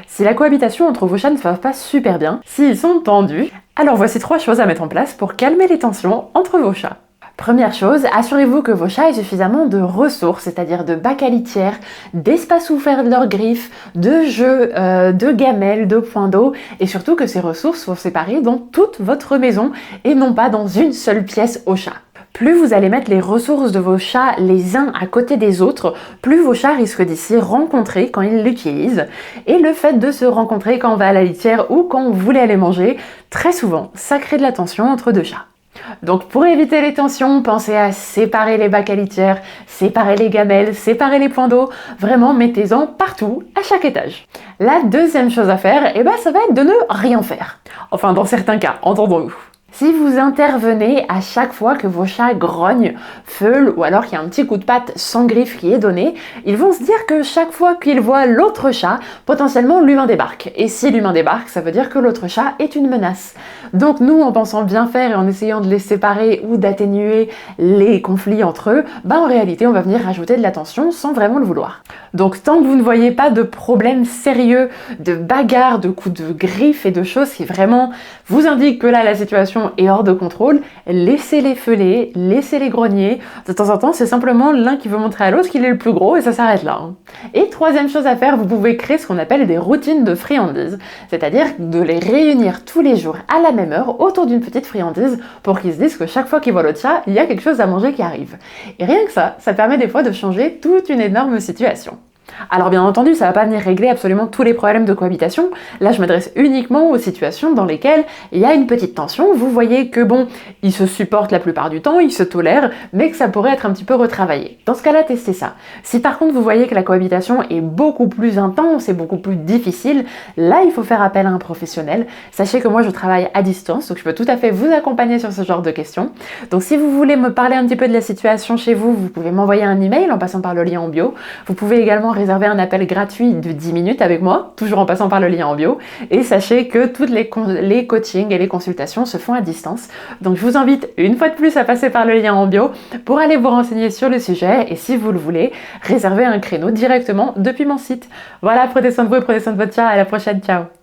Si la cohabitation entre vos chats ne va pas super bien, s'ils sont tendus, alors voici 3 choses à mettre en place pour calmer les tensions entre vos chats. Première chose, assurez-vous que vos chats aient suffisamment de ressources, c'est-à-dire de bacs à litière, d'espace où faire leurs griffes, de jeux, de gamelles, de points d'eau, et surtout que ces ressources soient séparées dans toute votre maison et non pas dans une seule pièce au chat. Plus vous allez mettre les ressources de vos chats les uns à côté des autres, plus vos chats risquent d'y s'y rencontrer quand ils l'utilisent. Et le fait de se rencontrer quand on va à la litière ou quand vous voulez aller manger, très souvent, ça crée de la tension entre 2 chats. Donc pour éviter les tensions, pensez à séparer les bacs à litière, séparer les gamelles, séparer les points d'eau. Vraiment, mettez-en partout, à chaque étage. La deuxième chose à faire, ça va être de ne rien faire. Enfin, dans certains cas, entendons-nous. Si vous intervenez à chaque fois que vos chats grognent, feulent ou alors qu'il y a un petit coup de patte sans griffe qui est donné, ils vont se dire que chaque fois qu'ils voient l'autre chat, potentiellement l'humain débarque. Et si l'humain débarque, ça veut dire que l'autre chat est une menace. Donc nous, en pensant bien faire et en essayant de les séparer ou d'atténuer les conflits entre eux, en réalité, on va venir rajouter de la tension sans vraiment le vouloir. Donc tant que vous ne voyez pas de problème sérieux, de bagarre, de coups de griffe et de choses qui vraiment vous indiquent que là, la situation est hors de contrôle, laissez-les feuler, laissez-les grogner. De temps en temps, c'est simplement l'un qui veut montrer à l'autre qu'il est le plus gros et ça s'arrête là. Et troisième chose à faire, vous pouvez créer ce qu'on appelle des routines de friandises, c'est-à-dire de les réunir tous les jours à la même heure autour d'une petite friandise pour qu'ils se disent que chaque fois qu'ils voient l'autre chat, il y a quelque chose à manger qui arrive. Et rien que ça permet des fois de changer toute une énorme situation. Alors bien entendu, ça va pas venir régler absolument tous les problèmes de cohabitation. Là, je m'adresse uniquement aux situations dans lesquelles il y a une petite tension. Vous voyez que ils se supportent la plupart du temps, ils se tolèrent, mais que ça pourrait être un petit peu retravaillé. Dans ce cas-là, testez ça. Si par contre vous voyez que la cohabitation est beaucoup plus intense et beaucoup plus difficile, là, il faut faire appel à un professionnel. Sachez que moi, je travaille à distance, donc je peux tout à fait vous accompagner sur ce genre de questions. Donc si vous voulez me parler un petit peu de la situation chez vous, vous pouvez m'envoyer un email en passant par le lien en bio. Vous pouvez également réserver un appel gratuit de 10 minutes avec moi, toujours en passant par le lien en bio. Et sachez que toutes les coachings et les consultations se font à distance. Donc je vous invite une fois de plus à passer par le lien en bio pour aller vous renseigner sur le sujet et si vous le voulez, réserver un créneau directement depuis mon site. Voilà, prenez soin de vous et prenez soin de votre chat. À la prochaine, ciao!